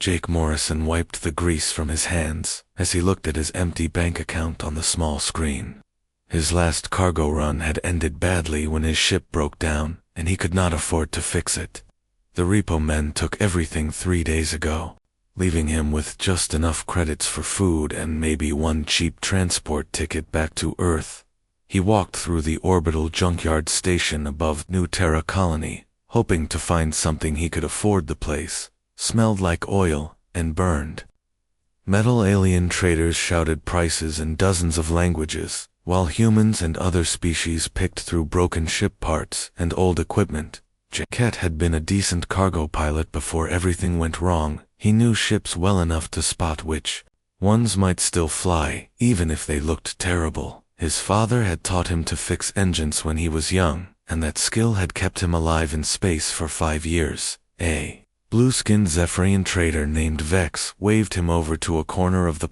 Jake Morrison wiped the grease from his hands as he looked at his empty bank account on the small screen. His last cargo run had ended badly when his ship broke down, and he could not afford to fix it. The repo men took everything 3 days ago, leaving him with just enough credits for food and maybe one cheap transport ticket back to Earth. He walked through the orbital junkyard station above New Terra Colony, hoping to find something he could afford. The place smelled like oil and burned. Metal alien traders shouted prices in dozens of languages, while humans and other species picked through broken ship parts and old equipment. Jake had been a decent cargo pilot before everything went wrong. He knew ships well enough to spot which ones might still fly, even if they looked terrible. His father had taught him to fix engines when he was young, and that skill had kept him alive in space for 5 years. A blue-skinned Zephyrian trader named Vex waved him over to a corner of the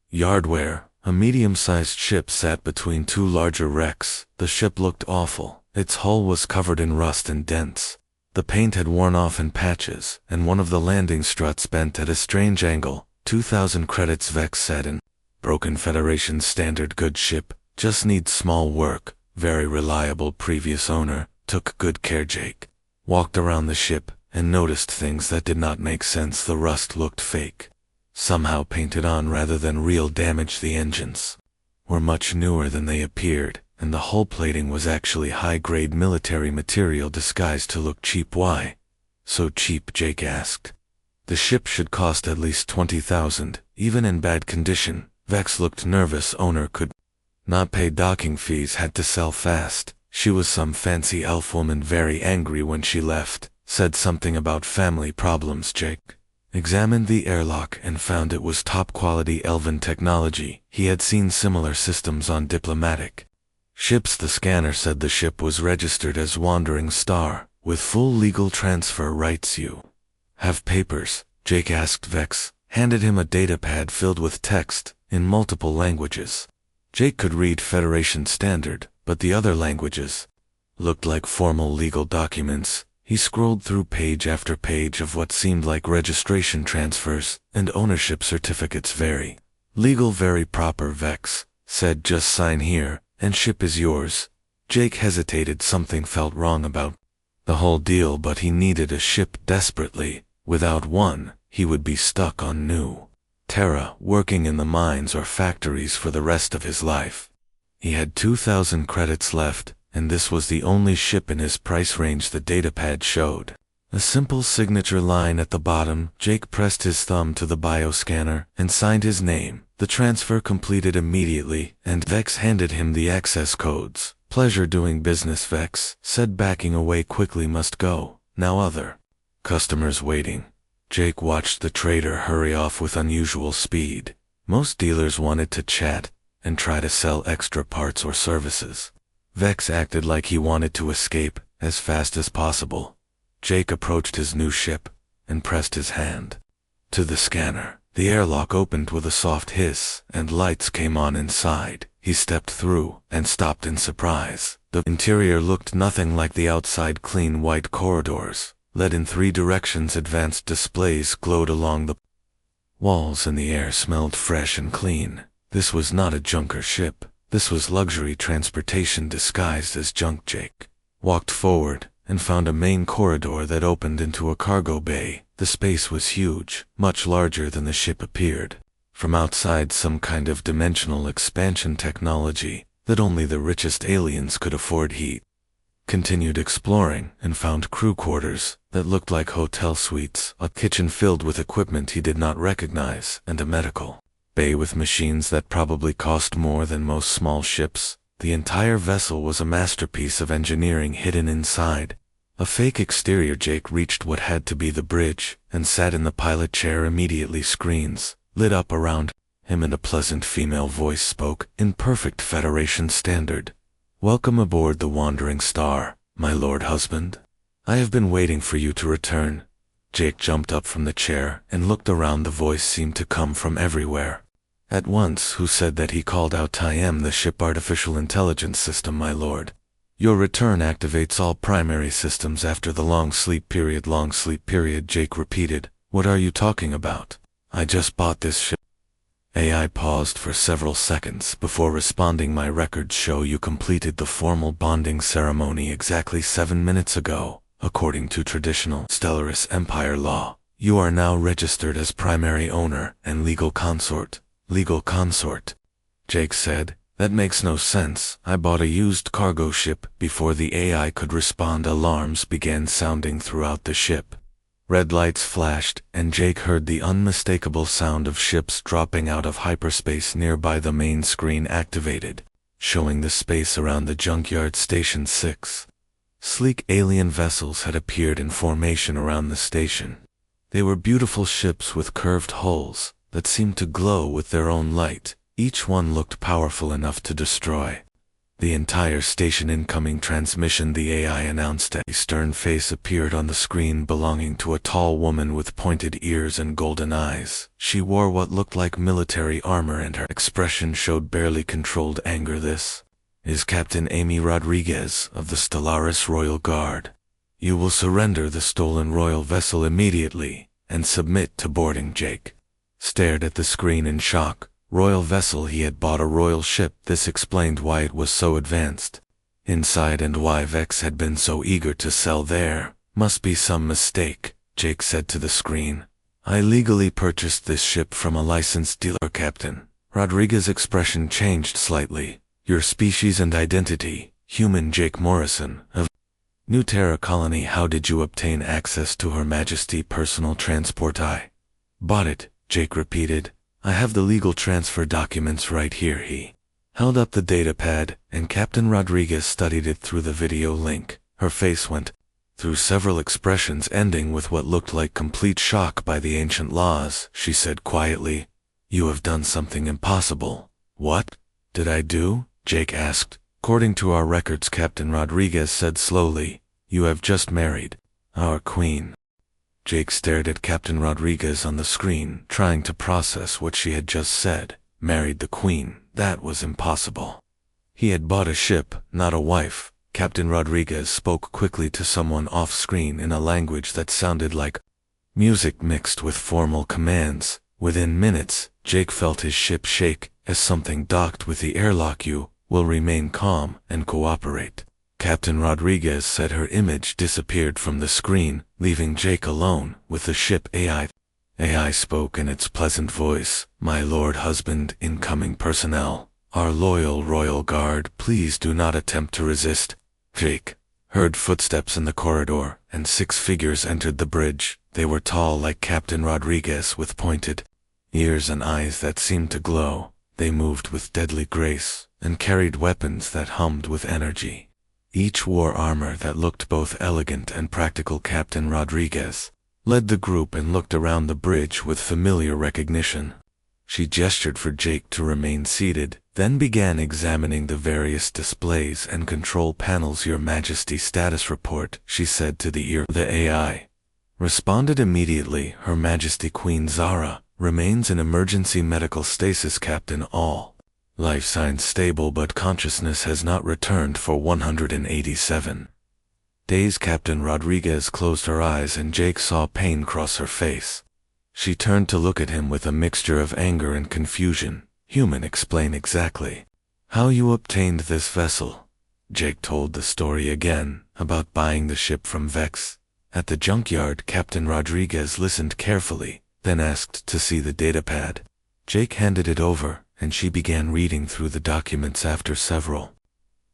yard where a medium-sized ship sat between two larger wrecks. The ship looked awful. Its hull was covered in rust and dents. The paint had worn off in patches, and one of the landing struts bent at a strange angle. 2,000 credits, Vex said. "In broken Federation standard good ship, just needs small work. Very reliable previous owner, took good care." Jake walked around the ship and noticed things that did not make sense. The rust looked fake, somehow painted on rather than real. Damage. The engines were much newer than they appeared, and the hull plating was actually high-grade military material disguised to look cheap. Why so cheap? Jake asked. The ship should cost at least 20,000, even in bad condition. Vex looked nervous. Owner could not pay docking fees, had to sell fast. She was some fancy elf woman, very angry when she left, said something about family problems. Jake examined the airlock and found it was top-quality elven technology. He had seen similar systems on diplomatic ships. The scanner said the ship was registered as Wandering Star, with full legal transfer rights. "You have papers?" Jake asked. Vex handed him a datapad filled with text in multiple languages. Jake could read Federation Standard, but the other languages looked like formal legal documents. He scrolled through page after page of what seemed like registration transfers and ownership certificates. "Very legal, very proper," Vex said. "Just sign here, and ship is yours." Jake hesitated. Something felt wrong about the whole deal, but he needed a ship desperately. Without one, he would be stuck on New Terra, working in the mines or factories for the rest of his life. He had 2,000 credits left, and this was the only ship in his price range. The datapad showed a simple signature line at the bottom. Jake pressed his thumb to the bioscanner and signed his name. The transfer completed immediately, and Vex handed him the access codes. "Pleasure doing business," Vex said, backing away quickly. "Must go now. Other customers waiting." Jake watched the trader hurry off with unusual speed. Most dealers wanted to chat and try to sell extra parts or services. Vex acted like he wanted to escape as fast as possible. Jake approached his new ship and pressed his hand to the scanner. The airlock opened with a soft hiss, and lights came on inside. He stepped through and stopped in surprise. The interior looked nothing like the outside. Clean white corridors led in 3 directions. Advanced displays glowed along the walls, and the air smelled fresh and clean. This was not a junker ship. This was luxury transportation disguised as junk. Jake walked forward and found a main corridor that opened into a cargo bay. The space was huge, much larger than the ship appeared. From outside, some kind of dimensional expansion technology that only the richest aliens could afford. He continued exploring and found crew quarters that looked like hotel suites, a kitchen filled with equipment he did not recognize, and a medical bay with machines that probably cost more than most small ships. The entire vessel was a masterpiece of engineering hidden inside a fake exterior. Jake reached what had to be the bridge and sat in the pilot chair. Immediately, screens lit up around him and a pleasant female voice spoke in perfect Federation standard. "Welcome aboard the Wandering Star, my lord husband. I have been waiting for you to return." Jake jumped up from the chair and looked around. The voice seemed to come from everywhere at once. "Who said that?" He called out. "I am the ship artificial intelligence system, my lord. Your return activates all primary systems after the long sleep period." "Long sleep period," Jake repeated. What are you talking about? I just bought this ship. AI paused for several seconds before responding. My records show you completed the formal bonding ceremony exactly 7 minutes ago. According to traditional Stellaris Empire law, you are now registered as primary owner and legal consort. Legal consort, Jake said. That makes no sense. I bought a used cargo ship. Before the AI could respond, alarms began sounding throughout the ship. Red lights flashed, and Jake heard the unmistakable sound of ships dropping out of hyperspace nearby. The main screen activated, showing the space around the junkyard Station 6. Sleek alien vessels had appeared in formation around the station. They were beautiful ships with curved hulls that seemed to glow with their own light. Each one looked powerful enough to destroy the entire station. Incoming transmission, the AI announced. A stern face appeared on the screen belonging to a tall woman with pointed ears and golden eyes. She wore what looked like military armor, and her expression showed barely controlled anger. This is Captain Amy Rodriguez of the Stellaris Royal Guard. You will surrender the stolen royal vessel immediately and submit to boarding. Jake stared at the screen in shock. Royal vessel? He had bought a royal ship. This explained why it was so advanced inside and why Vex had been so eager to sell there. Must be some mistake, Jake said to the screen. I legally purchased this ship from a licensed dealer. Captain Rodriguez's expression changed slightly. Your species and identity? Human. Jake Morrison of New Terra Colony. How did you obtain access to Her Majesty personal transport? I bought it, Jake repeated. I have the legal transfer documents right here. He held up the datapad, and Captain Rodriguez studied it through the video link. Her face went through several expressions, ending with what looked like complete shock. By the ancient laws, she said quietly, you have done something impossible. What did I do? Jake asked. According to our records, Captain Rodriguez said slowly, you have just married our queen. Jake stared at Captain Rodriguez on the screen, trying to process what she had just said. Married the queen? That was impossible. He had bought a ship, not a wife. Captain Rodriguez spoke quickly to someone off-screen in a language that sounded like music mixed with formal commands. Within minutes, Jake felt his ship shake as something docked with the airlock. You will remain calm and cooperate, Captain Rodriguez said. Her image disappeared from the screen, leaving Jake alone with the ship. AI spoke in its pleasant voice. My lord husband, incoming personnel, our loyal royal guard, please do not attempt to resist. Jake heard footsteps in the corridor, and 6 figures entered the bridge. They were tall like Captain Rodriguez, with pointed ears and eyes that seemed to glow. They moved with deadly grace and carried weapons that hummed with energy. Each wore armor that looked both elegant and practical. Captain Rodriguez led the group and looked around the bridge with familiar recognition. She gestured for Jake to remain seated, then began examining the various displays and control panels. Your Majesty status report, she said to the ear. The AI responded immediately. Her Majesty Queen Zara remains in emergency medical stasis. Captain, all life signs stable, but consciousness has not returned for 187 days. Captain Rodriguez closed her eyes, and Jake saw pain cross her face. She turned to look at him with a mixture of anger and confusion. Human, explain exactly how you obtained this vessel. Jake told the story again about buying the ship from Vex at the junkyard. Captain Rodriguez listened carefully, then asked to see the datapad. Jake handed it over, and she began reading through the documents. After several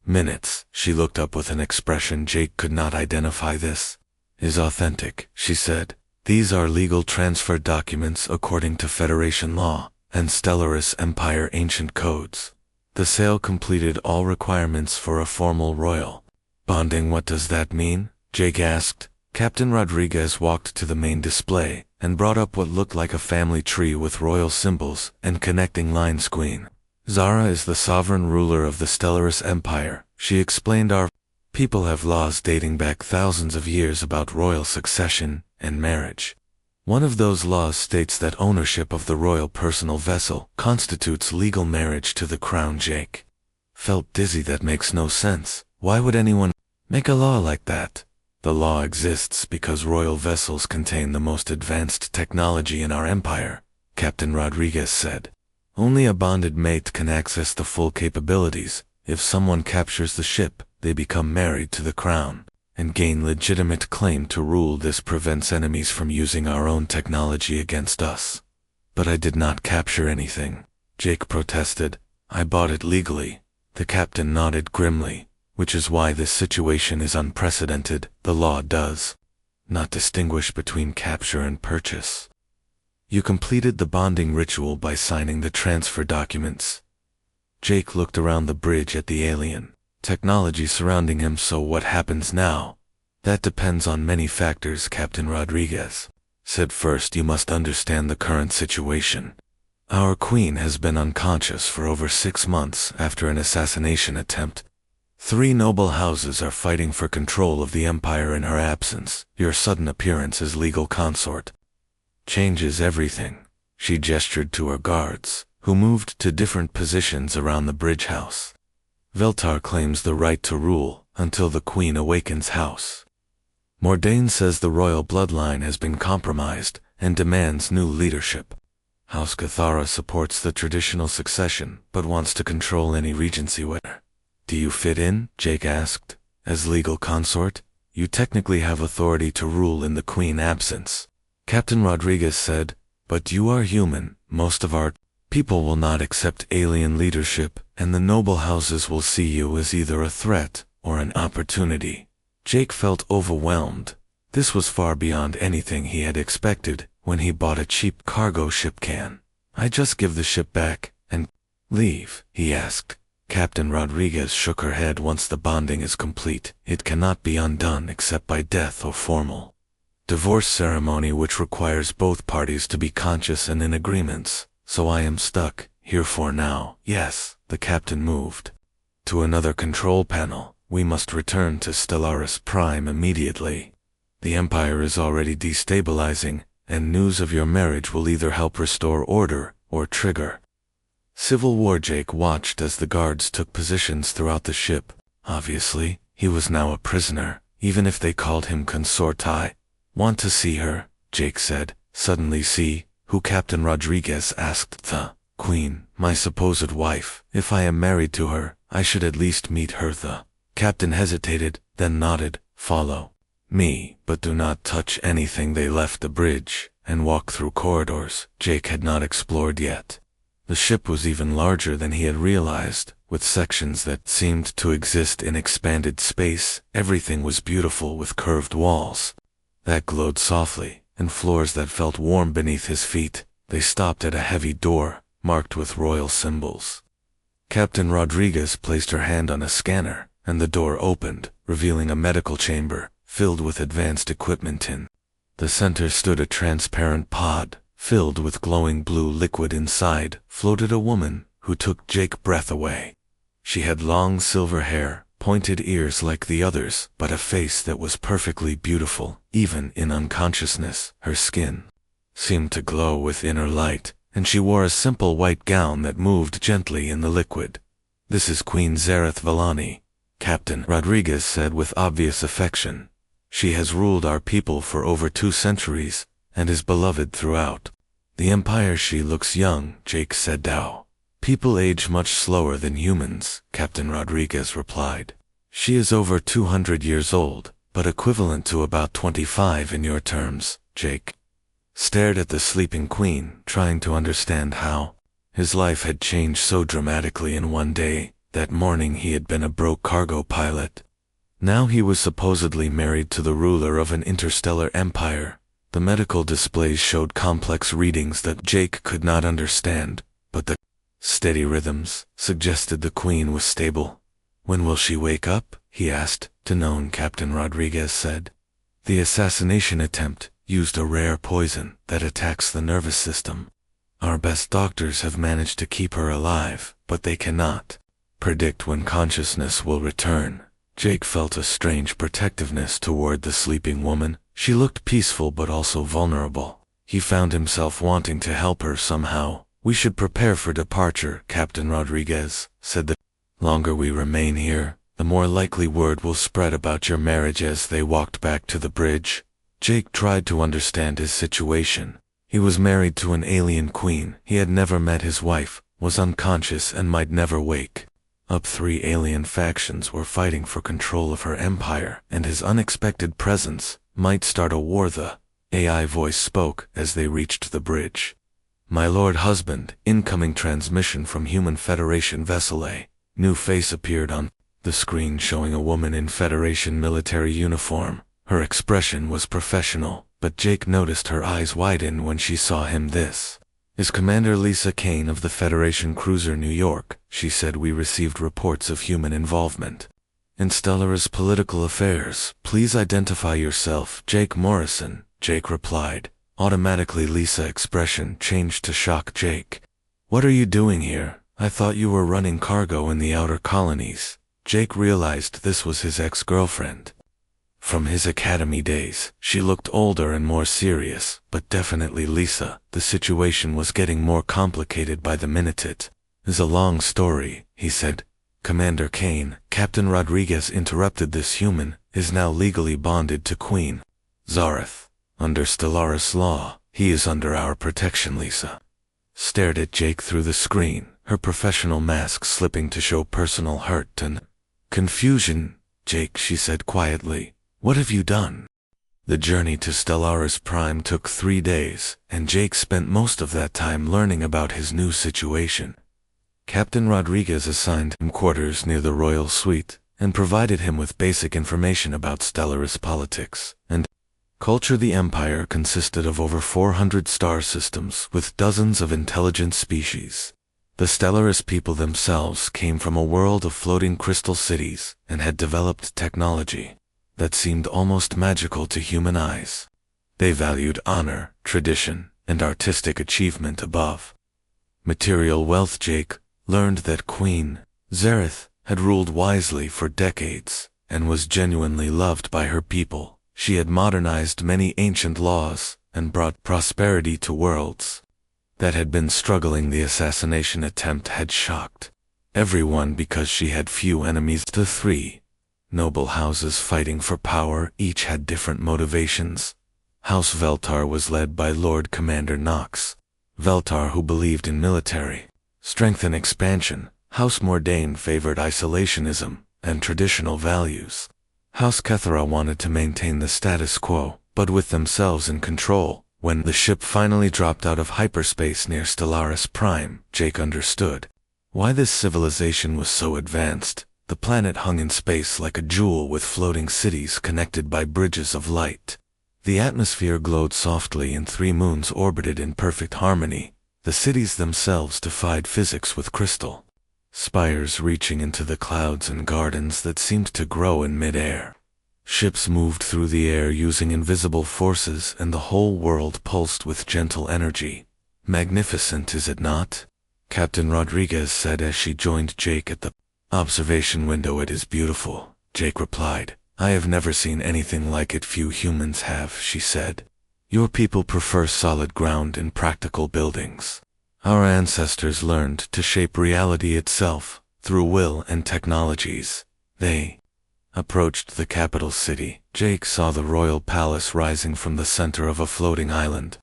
minutes, she looked up with an expression Jake could not identify. This is authentic, she said. These are legal transfer documents according to Federation law and Stellaris Empire ancient codes. The sale completed all requirements for a formal royal bonding. What does that mean? Jake asked. Captain Rodriguez walked to the main display and brought up what looked like a family tree with royal symbols and connecting lines. Queen Zara is the sovereign ruler of the Stellaris Empire, she explained. Our people have laws dating back thousands of years about royal succession and marriage. One of those laws states that ownership of the royal personal vessel constitutes legal marriage to the crown. Jake felt dizzy. That makes no sense. Why would anyone make a law like that? The law exists because royal vessels contain the most advanced technology in our empire, Captain Rodriguez said. Only a bonded mate can access the full capabilities. If someone captures the ship, they become married to the crown and gain legitimate claim to rule. This prevents enemies from using our own technology against us. But I did not capture anything, Jake protested. I bought it legally. The captain nodded grimly. Which is why this situation is unprecedented. The law does not distinguish between capture and purchase. You completed the bonding ritual by signing the transfer documents. Jake looked around the bridge at the alien technology surrounding him. So what happens now? That depends on many factors, Captain Rodriguez said. First, you must understand the current situation. Our queen has been unconscious for over 6 months after an assassination attempt. 3 noble houses are fighting for control of the empire in her absence. Your sudden appearance as legal consort changes everything. She gestured to her guards, who moved to different positions around the bridge house. Veltar claims the right to rule until the queen awakens. House Mordain says the royal bloodline has been compromised and demands new leadership. House Cathara supports the traditional succession but wants to control any regency. Where do you fit in? Jake asked. As legal consort, you technically have authority to rule in the queen's absence, Captain Rodriguez said, but you are human. Most of our people will not accept alien leadership, and the noble houses will see you as either a threat or an opportunity. Jake felt overwhelmed. This was far beyond anything he had expected when he bought a cheap cargo ship. Can I just give the ship back and leave? He asked. Captain Rodriguez shook her head. Once the bonding is complete, it cannot be undone except by death or formal divorce ceremony, which requires both parties to be conscious and in agreements. So I am stuck here for now. Yes, the captain moved to another control panel. We must return to Stellaris Prime immediately. The Empire is already destabilizing, and news of your marriage will either help restore order or trigger civil war. Jake watched as the guards took positions throughout the ship. Obviously, he was now a prisoner, even if they called him consort. I want to see her, Jake said. Suddenly, see who? Captain Rodriguez asked. The queen, my supposed wife. If I am married to her, I should at least meet her. The captain hesitated, then nodded. Follow me, but do not touch anything. They left the bridge and walked through corridors Jake had not explored yet. The ship was even larger than he had realized, with sections that seemed to exist in expanded space. Everything was beautiful, with curved walls that glowed softly and floors that felt warm beneath his feet. They stopped at a heavy door, marked with royal symbols. Captain Rodriguez placed her hand on a scanner, and the door opened, revealing a medical chamber filled with advanced equipment. In the center stood a transparent pod, filled with glowing blue liquid. Inside floated a woman who took Jake's breath away. She had long silver hair, pointed ears like the others, but a face that was perfectly beautiful. Even in unconsciousness, her skin seemed to glow with inner light, and she wore a simple white gown that moved gently in the liquid. This is Queen Zareth Vellani, Captain Rodriguez said with obvious affection. She has ruled our people for over 2 centuries, and is beloved throughout the empire. She looks young, Jake said. Dow. People age much slower than humans, Captain Rodriguez replied. She is over 200 years old, but equivalent to about 25 in your terms. Jake stared at the sleeping queen, trying to understand how his life had changed so dramatically in one day. That morning he had been a broke cargo pilot. Now he was supposedly married to the ruler of an interstellar empire. The medical displays showed complex readings that Jake could not understand, but the steady rhythms suggested the queen was stable. When will she wake up? He asked. To known, Captain Rodriguez said. The assassination attempt used a rare poison that attacks the nervous system. Our best doctors have managed to keep her alive, but they cannot predict when consciousness will return. Jake felt a strange protectiveness toward the sleeping woman. She looked peaceful but also vulnerable. He found himself wanting to help her somehow. We should prepare for departure, Captain Rodriguez said. The longer we remain here, the more likely word will spread about your marriage. As they walked back to the bridge, Jake tried to understand his situation. He was married to an alien queen. He had never met his wife, was unconscious and might never wake up. 3 alien factions were fighting for control of her empire, and his unexpected presence might start a war. The AI voice spoke as they reached the bridge. My lord husband, incoming transmission from Human Federation vessel. A new face appeared on the screen showing a woman in Federation military uniform. Her expression was professional, but Jake noticed her eyes widen when she saw him. This is Commander Lisa Kane of the Federation cruiser New York, she said. We received reports of human involvement in Stellaris political affairs. Please identify yourself. Jake Morrison, Jake replied. Automatically Lisa's expression changed to shock. Jake, what are you doing here? I thought you were running cargo in the outer colonies. Jake realized this was his ex-girlfriend from his academy days. She looked older and more serious, but definitely Lisa. The situation was getting more complicated by the minute. It is a long story, he said. Commander Kane, Captain Rodriguez interrupted. This human is now legally bonded to Queen Zareth. Under Stellaris law, he is under our protection. Lisa stared at Jake through the screen, her professional mask slipping to show personal hurt and confusion. Jake, she said quietly, what have you done? The journey to Stellaris Prime took 3 days, and Jake spent most of that time learning about his new situation. Captain Rodriguez assigned him quarters near the royal suite, and provided him with basic information about Stellaris politics and culture. The Empire consisted of over 400 star systems with dozens of intelligent species. The Stellaris people themselves came from a world of floating crystal cities and had developed technology that seemed almost magical to human eyes. They valued honor, tradition, and artistic achievement above material wealth. Jake learned that Queen Zareth had ruled wisely for decades and was genuinely loved by her people. She had modernized many ancient laws and brought prosperity to worlds that had been struggling. The assassination attempt had shocked everyone because she had few enemies. The 3 noble houses fighting for power each had different motivations. House Veltar was led by Lord Commander Nox Veltar, who believed in military strength and expansion. House Mordain favored isolationism and traditional values. House Kethera wanted to maintain the status quo, but with themselves in control. When the ship finally dropped out of hyperspace near Stellaris Prime, Jake understood why this civilization was so advanced. The planet hung in space like a jewel with floating cities connected by bridges of light. The atmosphere glowed softly and 3 moons orbited in perfect harmony. The cities themselves defied physics with crystal spires reaching into the clouds and gardens that seemed to grow in mid-air. Ships moved through the air using invisible forces, and the whole world pulsed with gentle energy. Magnificent, is it not? Captain Rodriguez said as she joined Jake at the observation window. It is beautiful, Jake replied. I have never seen anything like it. Few humans have, she said. Your people prefer solid ground and practical buildings. Our ancestors learned to shape reality itself through will and technologies. They approached the capital city. Jake saw the royal palace rising from the center of a floating island.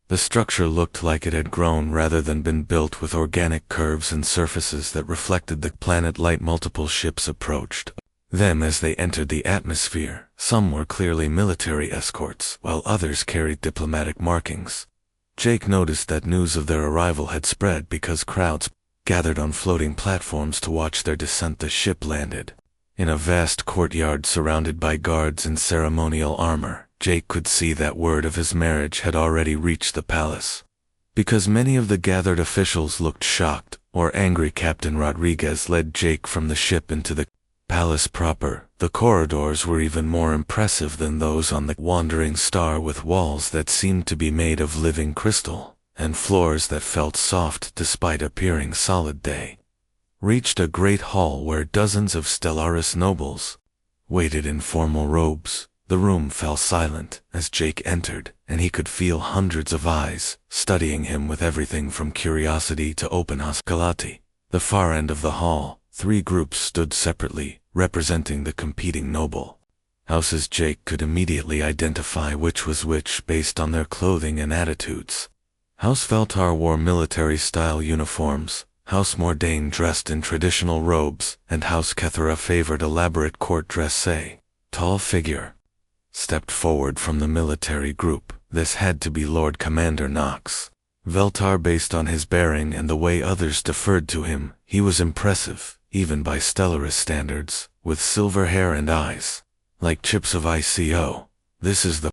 The structure looked like it had grown rather than been built, with organic curves and surfaces that reflected the planet light. Multiple ships approached them as they entered the atmosphere. Some were clearly military escorts, while others carried diplomatic markings. Jake noticed that news of their arrival had spread because crowds gathered on floating platforms to watch their descent. The ship landed in a vast courtyard surrounded by guards in ceremonial armor. Jake could see that word of his marriage had already reached the palace. Because many of the gathered officials looked shocked or angry, Captain Rodriguez led Jake from the ship into the palace proper. The corridors were even more impressive than those on the Wandering Star, with walls that seemed to be made of living crystal, and floors that felt soft despite appearing solid. They reached a great hall where dozens of Stellaris nobles waited in formal robes. The room fell silent as Jake entered, and he could feel hundreds of eyes studying him with everything from curiosity to open hostility. The far end of the hall, 3 groups stood separately, representing the competing noble houses. Jake could immediately identify which was which based on their clothing and attitudes. House Veltar wore military-style uniforms, House Mordain dressed in traditional robes, and House Kethera favored elaborate court dress. A tall figure stepped forward from the military group. This had to be Lord Commander Knox. Veltar, based on his bearing and the way others deferred to him, he was impressive, even by Stellaris standards, with silver hair and eyes like chips of ICO. "This is the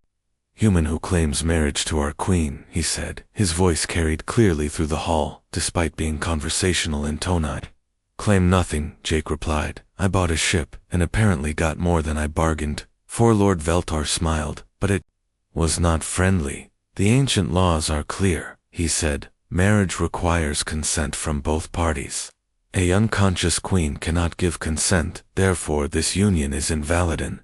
human who claims marriage to our queen," he said. His voice carried clearly through the hall, despite being conversational in tone. "Claim nothing," Jake replied. "I bought a ship, and apparently got more than I bargained for." Lord Veltar smiled, but it was not friendly. "The ancient laws are clear," he said. "Marriage requires consent from both parties. A unconscious queen cannot give consent, therefore this union is invalid." An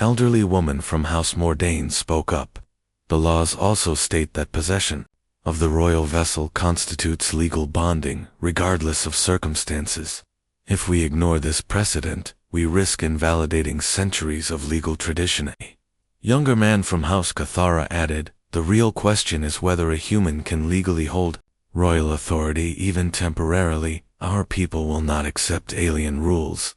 elderly woman from House Mordain spoke up. "The laws also state that possession of the royal vessel constitutes legal bonding, regardless of circumstances. If we ignore this precedent, we risk invalidating centuries of legal tradition." A younger man from House Cathara added, "The real question is whether a human can legally hold royal authority even temporarily. Our people will not accept alien rules."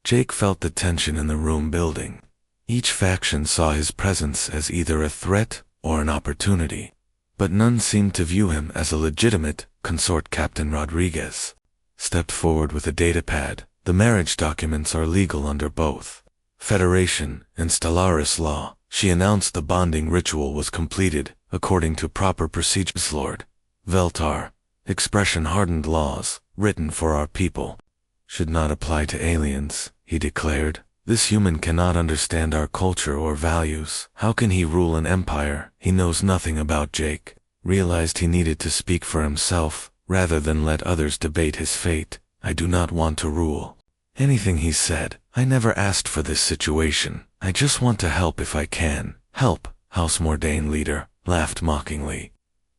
Jake felt the tension in the room building. Each faction saw his presence as either a threat or an opportunity, but none seemed to view him as a legitimate consort. Captain Rodriguez stepped forward with a datapad. "The marriage documents are legal under both Federation and Stellaris law." She announced the bonding ritual was completed, according to proper procedures. Lord Veltar, expression hardened laws, written for our people, should not apply to aliens, he declared. "This human cannot understand our culture or values. How can he rule an empire he knows nothing about?" Jake realized he needed to speak for himself, rather than let others debate his fate. "I do not want to rule anything," he said. "I never asked for this situation. I just want to help if I can." "Help?" House Mordain leader laughed mockingly.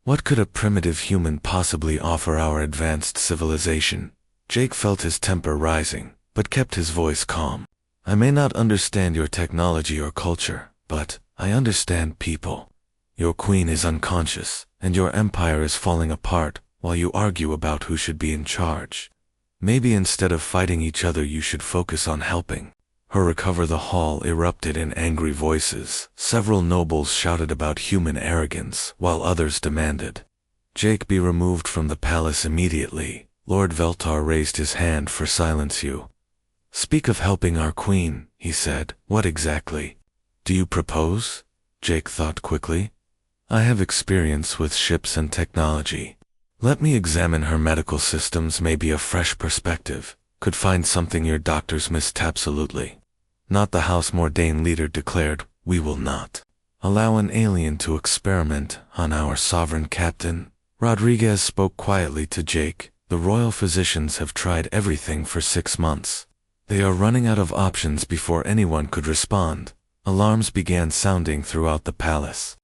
"What could a primitive human possibly offer our advanced civilization?" Jake felt his temper rising, but kept his voice calm. "I may not understand your technology or culture, but I understand people. Your queen is unconscious, and your empire is falling apart while you argue about who should be in charge. Maybe instead of fighting each other you should focus on helping her recover." The hall erupted in angry voices. Several nobles shouted about human arrogance, while others demanded Jake be removed from the palace immediately. Lord Veltar raised his hand for silence. "You speak of helping our queen," he said. "What exactly do you propose?" Jake thought quickly. "I have experience with ships and technology. Let me examine her medical systems, maybe a fresh perspective could find something your doctors missed." "Absolutely not," the House Mordain leader declared. "We will not allow an alien to experiment on our sovereign captain." Rodriguez spoke quietly to Jake. "The royal physicians have tried everything for 6 months. They are running out of options." Before anyone could respond, alarms began sounding throughout the palace.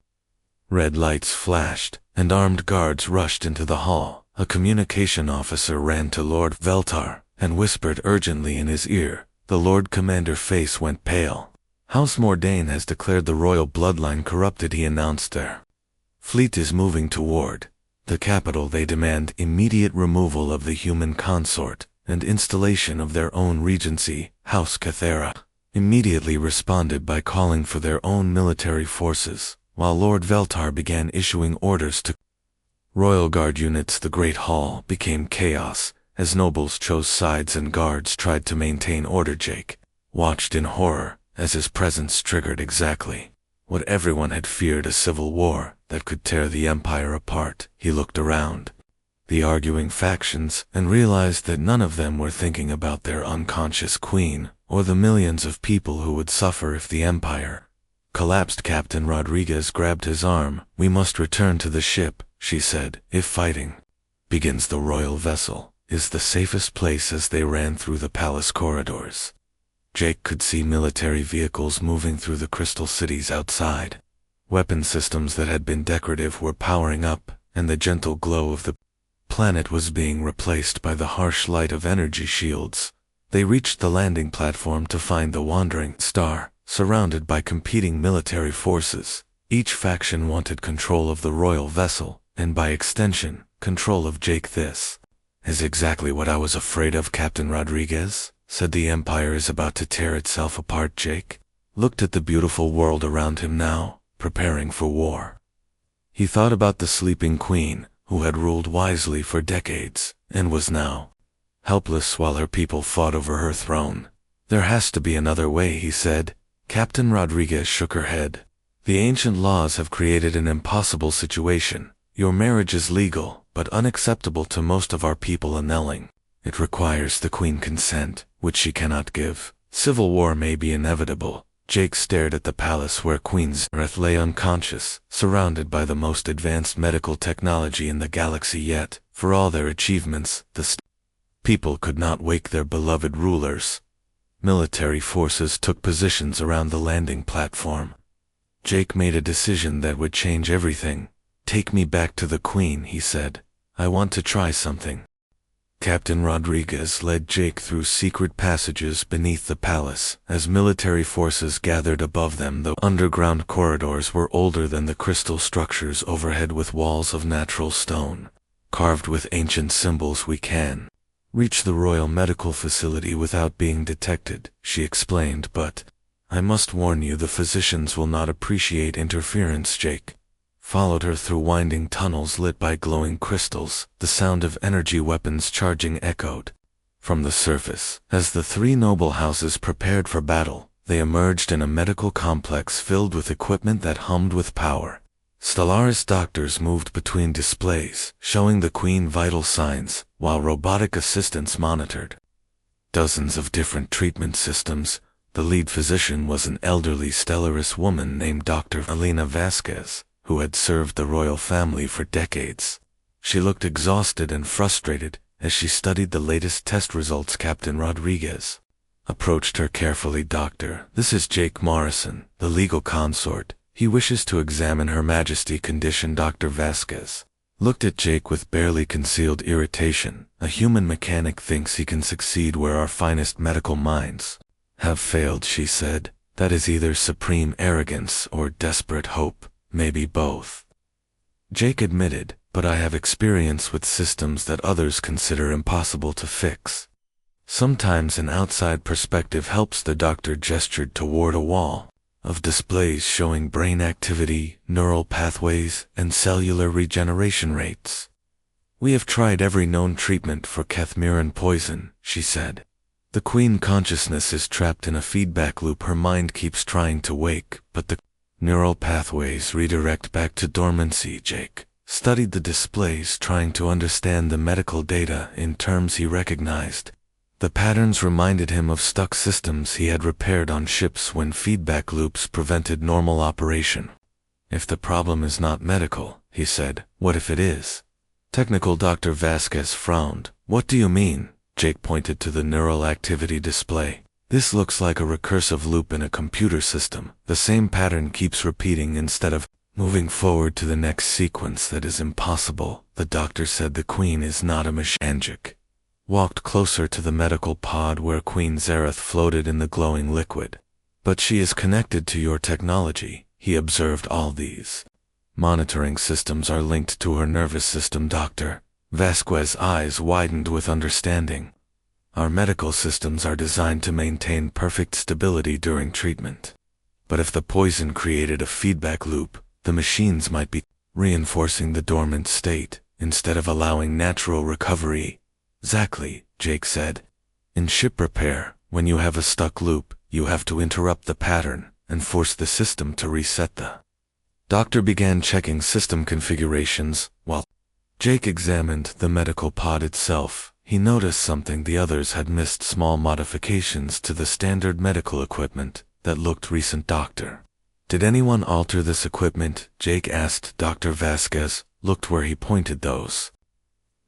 Red lights flashed, and armed guards rushed into the hall. A communication officer ran to Lord Veltar and whispered urgently in his ear. The Lord Commander's face went pale. "House Mordain has declared the royal bloodline corrupted," he announced. "Their fleet is moving toward the capital. They demand immediate removal of the human consort and installation of their own regency." House Cathera immediately responded by calling for their own military forces, while Lord Veltar began issuing orders to royal guard units. The great hall became chaos as nobles chose sides and guards tried to maintain order. Jake watched in horror as his presence triggered exactly what everyone had feared, a civil war that could tear the empire apart. He looked around the arguing factions and realized that none of them were thinking about their unconscious queen or the millions of people who would suffer if the empire collapsed. Captain Rodriguez grabbed his arm. "We must return to the ship," she said. "If fighting begins, the royal vessel is the safest place." As they ran through the palace corridors, Jake could see military vehicles moving through the crystal cities outside. Weapon systems that had been decorative were powering up, and the gentle glow of the planet was being replaced by the harsh light of energy shields. They reached the landing platform to find the wandering star, surrounded by competing military forces. Each faction wanted control of the royal vessel, and by extension, control of Jake. This is exactly what I was afraid of, Captain Rodriguez, said. The Empire is about to tear itself apart. Jake looked at the beautiful world around him now, preparing for war. He thought about the sleeping queen, who had ruled wisely for decades, and was now helpless while her people fought over her throne. There has to be another way, he said. Captain Rodriguez shook her head. The ancient laws have created an impossible situation. Your marriage is legal, but unacceptable to most of our people annulling. It requires the queen consent, which she cannot give. Civil war may be inevitable. Jake stared at the palace where Queen Zareth lay unconscious, surrounded by the most advanced medical technology in the galaxy. Yet, for all their achievements, the people could not wake their beloved rulers. Military forces took positions around the landing platform. Jake made a decision that would change everything. Take me back to the queen, he said. I want to try something. Captain Rodriguez led Jake through secret passages beneath the palace, as military forces gathered above them. The underground corridors were older than the crystal structures overhead, with walls of natural stone, carved with ancient symbols. We can reach the royal medical facility without being detected, she explained, but I must warn you, the physicians will not appreciate interference. Jake followed her through winding tunnels lit by glowing crystals. The sound of energy weapons charging echoed from the surface. As the three noble houses prepared for battle, they emerged in a medical complex filled with equipment that hummed with power. Stellaris doctors moved between displays, showing the queen vital signs, while robotic assistants monitored dozens of different treatment systems. The lead physician was an elderly Stellaris woman named Dr. Elena Vasquez, who had served the royal family for decades. She looked exhausted and frustrated as she studied the latest test results. Captain Rodriguez approached her carefully. Doctor, this is Jake Morrison, the legal consort. He wishes to examine Her Majesty condition. Dr. Vasquez looked at Jake with barely concealed irritation. A human mechanic thinks he can succeed where our finest medical minds have failed, she said. That is either supreme arrogance or desperate hope. Maybe both, Jake admitted, but I have experience with systems that others consider impossible to fix. Sometimes an outside perspective helps. The doctor gestured toward a wall of displays showing brain activity, neural pathways, and cellular regeneration rates. We have tried every known treatment for Kethmiran poison, she said. The queen consciousness is trapped in a feedback loop. Her mind keeps trying to wake, but the neural pathways redirect back to dormancy. Jake studied the displays, trying to understand the medical data in terms he recognized. The patterns reminded him of stuck systems he had repaired on ships when feedback loops prevented normal operation. If the problem is not medical, he said, what if it is technical? Dr. Vasquez frowned. What do you mean? Jake pointed to the neural activity display. This looks like a recursive loop in a computer system. The same pattern keeps repeating instead of moving forward to the next sequence. That is impossible, the doctor said. The queen is not a machine. Jake walked closer to the medical pod where Queen Zareth floated in the glowing liquid. But she is connected to your technology, he observed. All these monitoring systems are linked to her nervous system. Dr. Vasquez's eyes widened with understanding. Our medical systems are designed to maintain perfect stability during treatment. But if the poison created a feedback loop, the machines might be reinforcing the dormant state instead of allowing natural recovery. Exactly, Jake said. In ship repair, when you have a stuck loop, you have to interrupt the pattern and force the system to reset. The doctor began checking system configurations while Jake examined the medical pod itself. He noticed something the others had missed: small modifications to the standard medical equipment that looked recent. Doctor, did anyone alter this equipment? Jake asked. Dr. Vasquez looked where he pointed. Those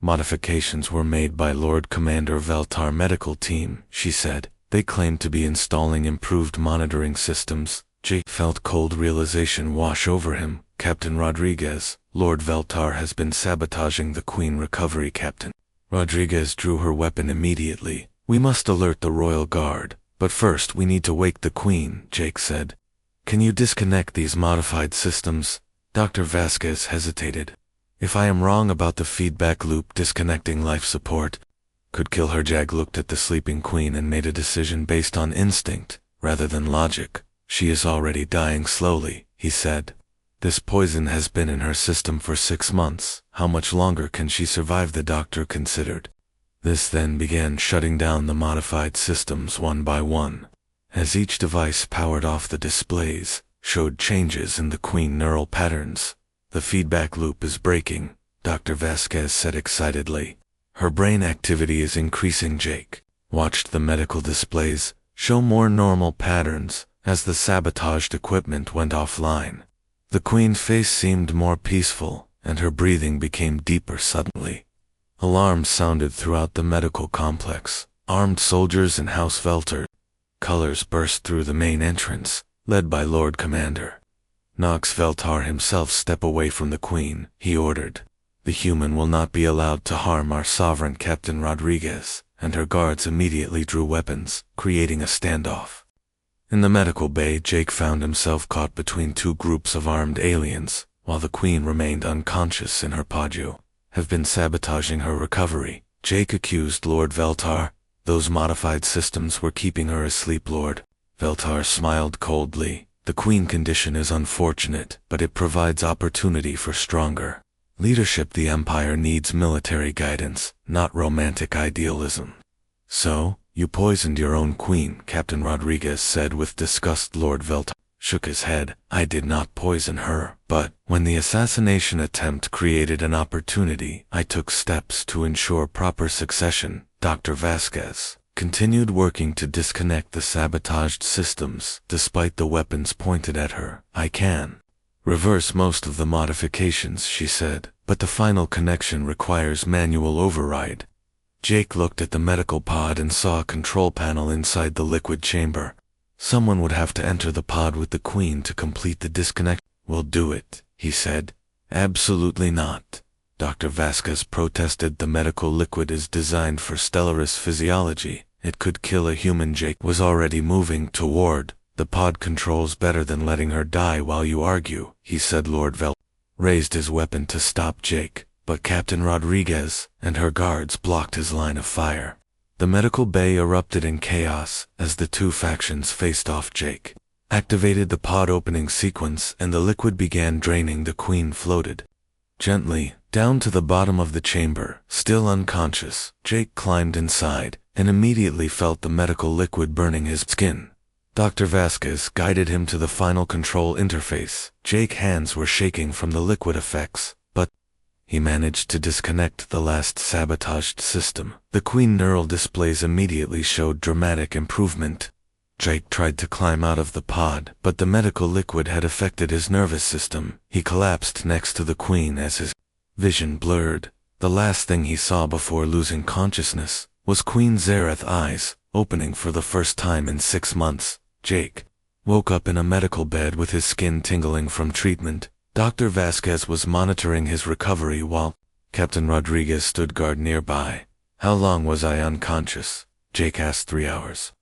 modifications were made by Lord Commander Veltar medical team, she said. They claimed to be installing improved monitoring systems. Jake felt cold realization wash over him. Captain Rodriguez, Lord Veltar has been sabotaging the Queen recovery. Captain Rodriguez drew her weapon immediately. We must alert the royal guard, but first we need to wake the Queen, Jake said. Can you disconnect these modified systems? Dr. Vasquez hesitated. If I am wrong about the feedback loop disconnecting life support, could kill her. Jag looked at the sleeping Queen and made a decision based on instinct, rather than logic. She is already dying slowly, he said. This poison has been in her system for 6 months. How much longer can she survive? The doctor considered. This then began shutting down the modified systems one by one. As each device powered off, the displays showed changes in the Queen neural patterns. The feedback loop is breaking, Dr. Vasquez said excitedly. Her brain activity is increasing. Jake watched the medical displays show more normal patterns as the sabotaged equipment went offline. The Queen's face seemed more peaceful, and her breathing became deeper suddenly. Alarms sounded throughout the medical complex. Armed soldiers and House Velter colors burst through the main entrance, led by Lord Commander. Nox Veltar himself step away from the Queen, he ordered. The human will not be allowed to harm our sovereign. Captain Rodriguez and her guards immediately drew weapons, creating a standoff. In the medical bay, Jake found himself caught between 2 groups of armed aliens, while the Queen remained unconscious in her podu. Have been sabotaging her recovery, Jake accused Lord Veltar. Those modified systems were keeping her asleep. Lord Veltar smiled coldly. The Queen condition is unfortunate, but it provides opportunity for stronger leadership. The Empire needs military guidance, not romantic idealism. So, you poisoned your own Queen, Captain Rodriguez said with disgust. Lord Veltar shook his head. I did not poison her, but when the assassination attempt created an opportunity, I took steps to ensure proper succession. Dr. Vasquez continued working to disconnect the sabotaged systems. Despite the weapons pointed at her, I can reverse most of the modifications, she said, but the final connection requires manual override. Jake looked at the medical pod and saw a control panel inside the liquid chamber. Someone would have to enter the pod with the Queen to complete the disconnect. We'll do it, he said. Absolutely not, Dr. Vasquez protested. The medical liquid is designed for Stellaris physiology. It could kill a human. Jake was already moving toward the pod controls. Better than letting her die while you argue, he said. Lord Vel raised his weapon to stop Jake, but Captain Rodriguez and her guards blocked his line of fire. The medical bay erupted in chaos as the 2 factions faced off. Jake activated the pod opening sequence and the liquid began draining. The Queen floated gently down to the bottom of the chamber. Still unconscious, Jake climbed inside and immediately felt the medical liquid burning his skin. Dr. Vasquez guided him to the final control interface. Jake's hands were shaking from the liquid effects, but he managed to disconnect the last sabotaged system. The Queen neural displays immediately showed dramatic improvement. Jake tried to climb out of the pod, but the medical liquid had affected his nervous system. He collapsed next to the Queen as his vision blurred. The last thing he saw before losing consciousness was Queen Zareth's eyes, opening for the first time in 6 months. Jake woke up in a medical bed with his skin tingling from treatment. Dr. Vasquez was monitoring his recovery while Captain Rodriguez stood guard nearby. How long was I unconscious? Jake asked. 3 hours.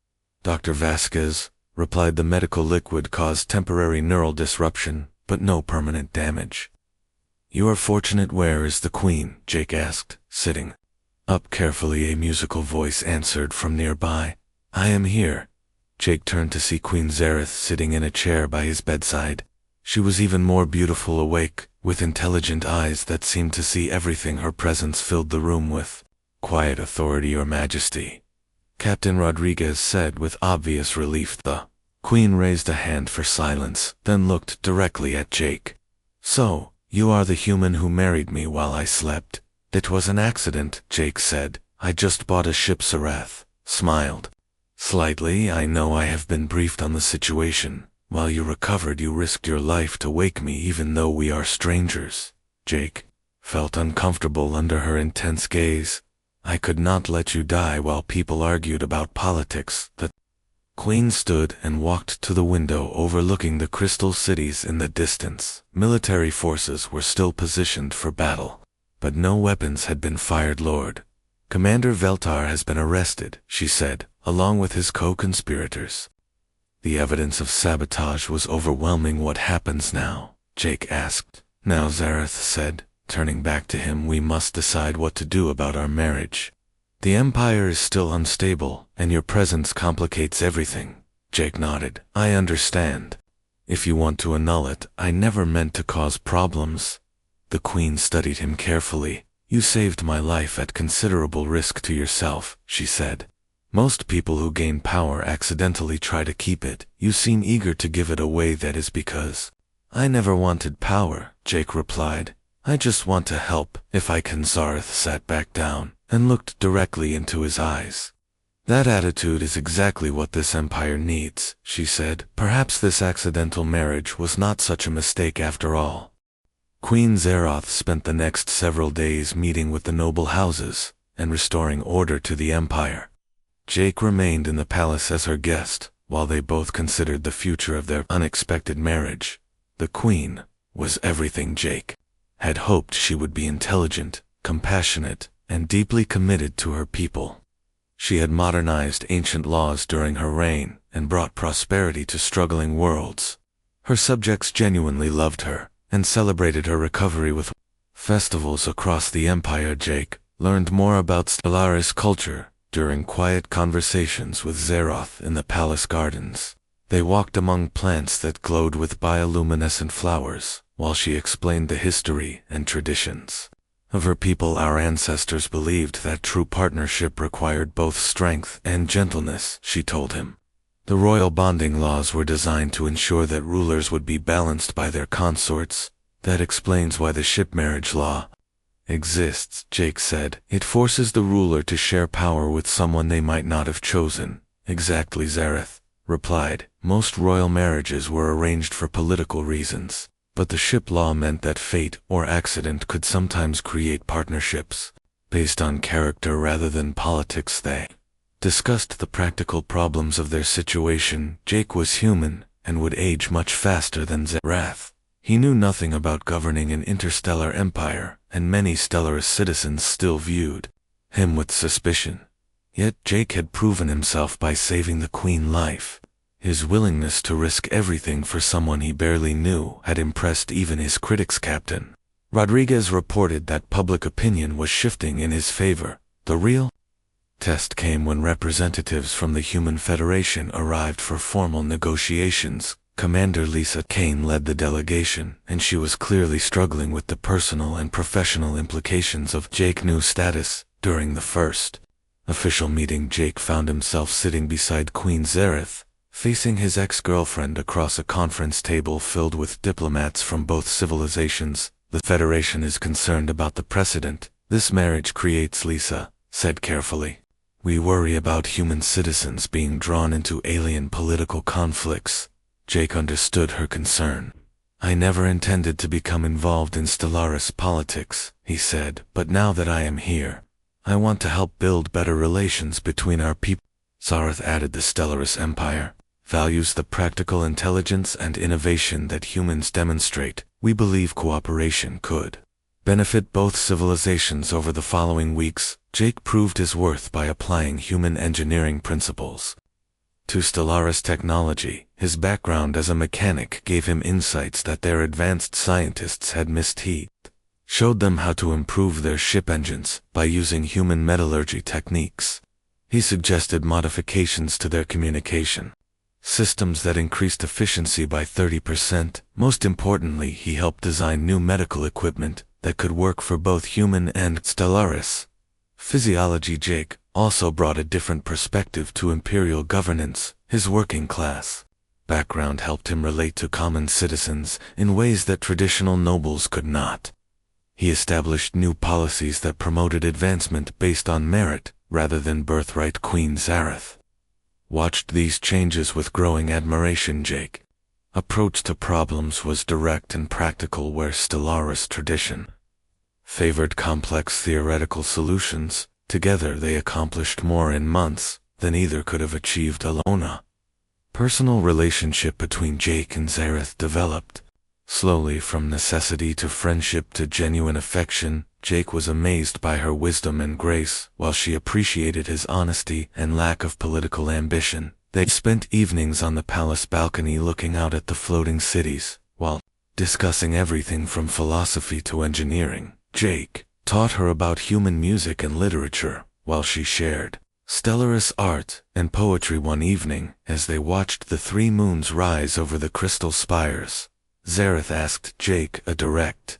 Dr. Vasquez replied. The medical liquid caused temporary neural disruption, but no permanent damage. You are fortunate. Where is the Queen? Jake asked, sitting up carefully. A musical voice answered from nearby. I am here. Jake turned to see Queen Zareth sitting in a chair by his bedside. She was even more beautiful, awake, with intelligent eyes that seemed to see everything. Her presence filled the room with quiet authority. Your Majesty, Captain Rodriguez said with obvious relief. The Queen raised a hand for silence, then looked directly at Jake. So, you are the human who married me while I slept? It was an accident, Jake said. I just bought a ship. Zareth smiled slightly. I know. I have been briefed on the situation. While you recovered, you risked your life to wake me even though we are strangers. Jake felt uncomfortable under her intense gaze. I could not let you die while people argued about politics. The Queen stood and walked to the window overlooking the crystal cities in the distance. Military forces were still positioned for battle, but no weapons had been fired. Lord Commander Veltar has been arrested, she said, along with his co-conspirators. The evidence of sabotage was overwhelming. What happens now? Jake asked. Now, Zareth said, turning back to him, we must decide what to do about our marriage. The Empire is still unstable, and your presence complicates everything. Jake nodded. I understand. If you want to annul it, I never meant to cause problems. The Queen studied him carefully. You saved my life at considerable risk to yourself, she said. Most people who gain power accidentally try to keep it. You seem eager to give it away. That is because I never wanted power, Jake replied. I just want to help, if I can. Zareth sat back down and looked directly into his eyes. That attitude is exactly what this empire needs, she said. Perhaps this accidental marriage was not such a mistake after all. Queen Zeroth spent the next several days meeting with the noble houses and restoring order to the empire. Jake remained in the palace as her guest, while they both considered the future of their unexpected marriage. The Queen was everything Jake had hoped. She would be intelligent, compassionate, and deeply committed to her people. She had modernized ancient laws during her reign and brought prosperity to struggling worlds. Her subjects genuinely loved her and celebrated her recovery with festivals across the empire. Jake learned more about Stellaris culture during quiet conversations with Zeroth in the palace gardens. They walked among plants that glowed with bioluminescent flowers, while she explained the history and traditions of her people. Our ancestors believed that true partnership required both strength and gentleness, she told him. The royal bonding laws were designed to ensure that rulers would be balanced by their consorts. That explains why the ship marriage law exists, Jake said. It forces the ruler to share power with someone they might not have chosen. Exactly, Zareth replied. Most royal marriages were arranged for political reasons, but the ship law meant that fate or accident could sometimes create partnerships based on character rather than politics. They discussed the practical problems of their situation. Jake was human and would age much faster than Zareth. He knew nothing about governing an interstellar empire, and many Stellaris citizens still viewed him with suspicion. Yet Jake had proven himself by saving the Queen life. His willingness to risk everything for someone he barely knew had impressed even his critics. Captain Rodriguez reported that public opinion was shifting in his favor. The real test came when representatives from the Human Federation arrived for formal negotiations. Commander Lisa Kane led the delegation, and she was clearly struggling with the personal and professional implications of Jake's new status. During the first official meeting, Jake found himself sitting beside Queen Zareth, facing his ex-girlfriend across a conference table filled with diplomats from both civilizations. The Federation is concerned about the precedent this marriage creates, Lisa said carefully. We worry about human citizens being drawn into alien political conflicts. Jake understood her concern. I never intended to become involved in Stellaris politics, he said, but now that I am here, I want to help build better relations between our people. Zareth added, the Stellaris Empire values the practical intelligence and innovation that humans demonstrate. We believe cooperation could benefit both civilizations. Over the following weeks, Jake proved his worth by applying human engineering principles to Stellaris technology. His background as a mechanic gave him insights that their advanced scientists had missed. He showed them how to improve their ship engines by using human metallurgy techniques. He suggested modifications to their communication systems that increased efficiency by 30%. Most importantly, he helped design new medical equipment that could work for both human and Stellaris physiology. Jake also brought a different perspective to imperial governance. His working class background helped him relate to common citizens in ways that traditional nobles could not. He established new policies that promoted advancement based on merit rather than birthright. Queen Zareth watched these changes with growing admiration. Jake's approach to problems was direct and practical, where Stellaris tradition favored complex theoretical solutions. Together they accomplished more in months than either could have achieved alone. A personal relationship between Jake and Zareth developed. Slowly, from necessity to friendship to genuine affection, Jake was amazed by her wisdom and grace, while she appreciated his honesty and lack of political ambition. They spent evenings on the palace balcony looking out at the floating cities, while discussing everything from philosophy to engineering. Jake taught her about human music and literature, while she shared Stellaris art and poetry. One evening, as they watched the three moons rise over the crystal spires, Zareth asked Jake a direct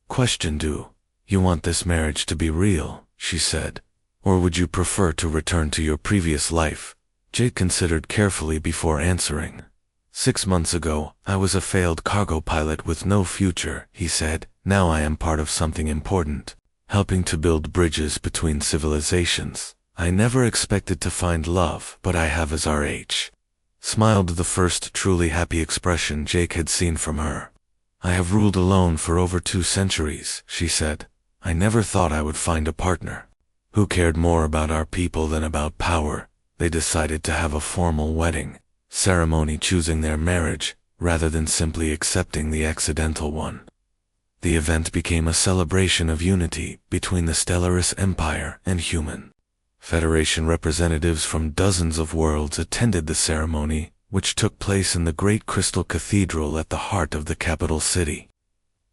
question. "Do you want this marriage to be real?" she said. "Or would you prefer to return to your previous life?" Jake considered carefully before answering. "6 months ago, I was a failed cargo pilot with no future," he said. "Now I am part of something important, helping to build bridges between civilizations. I never expected to find love, but I have." As RH smiled, the first truly happy expression Jake had seen from her. "I have ruled alone for over 2 centuries, she said. "I never thought I would find a partner who cared more about our people than about power." They decided to have a formal wedding ceremony, choosing their marriage rather than simply accepting the accidental one. The event became a celebration of unity between the Stellaris Empire and human Federation. Representatives from dozens of worlds attended the ceremony, which took place in the Great Crystal Cathedral at the heart of the capital city.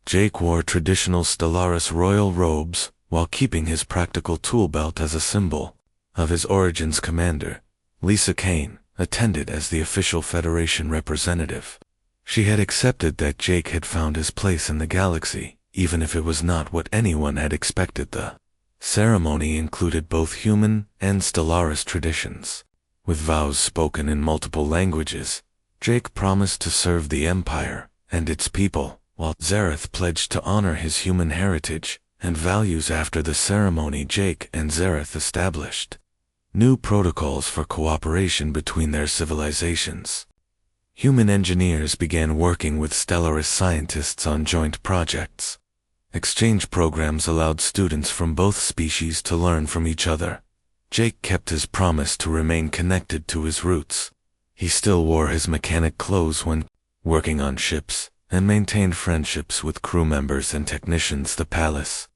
Jake wore traditional Stellaris royal robes, while keeping his practical tool belt as a symbol of his origins. Commander Lisa Kane attended as the official Federation representative. She had accepted that Jake had found his place in the galaxy, even if it was not what anyone had expected. The ceremony included both human and Stellaris traditions. With vows spoken in multiple languages, Jake promised to serve the Empire and its people, while Zareth pledged to honor his human heritage and values. After the ceremony, Jake and Zareth established new protocols for cooperation between their civilizations. Human engineers began working with Stellaris scientists on joint projects. Exchange programs allowed students from both species to learn from each other. Jake kept his promise to remain connected to his roots. He still wore his mechanic clothes when working on ships, and maintained friendships with crew members and technicians. The palace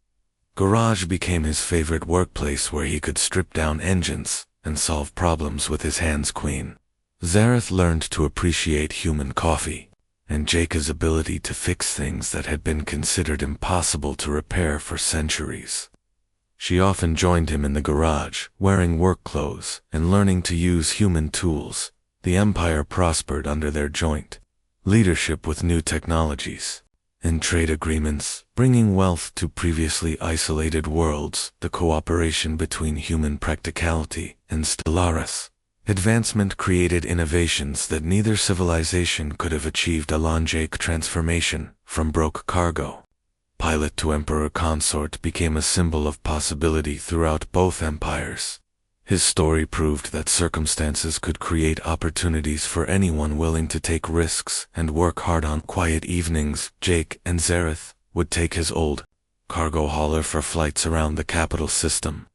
garage became his favorite workplace, where he could strip down engines and solve problems with his hands. Queen Zareth learned to appreciate human coffee and Jake's ability to fix things that had been considered impossible to repair for centuries. She often joined him in the garage, wearing work clothes and learning to use human tools. The Empire prospered under their joint leadership, with new technologies and trade agreements bringing wealth to previously isolated worlds. The cooperation between human practicality and Stellaris advancement created innovations that neither civilization could have achieved. Alon Jake transformation from broke cargo pilot to Emperor Consort became a symbol of possibility throughout both empires. His story proved that circumstances could create opportunities for anyone willing to take risks and work hard. On quiet evenings, Jake and Zareth would take his old cargo hauler for flights around the capital system.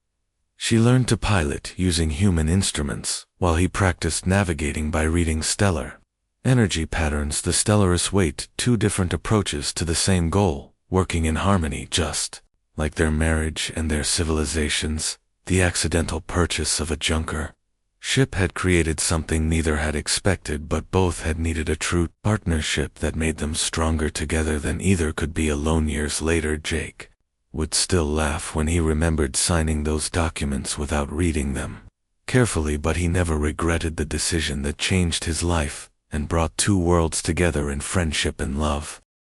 She learned to pilot using human instruments, while he practiced navigating by reading stellar energy patterns. The Stellaris weight 2 different approaches to the same goal, working in harmony. Just like their marriage and their civilizations, the accidental purchase of a junker ship had created something neither had expected, but both had needed a true partnership that made them stronger together than either could be alone. Years later, Jake would still laugh when he remembered signing those documents without reading them carefully, but he never regretted the decision that changed his life and brought 2 worlds together in friendship and love.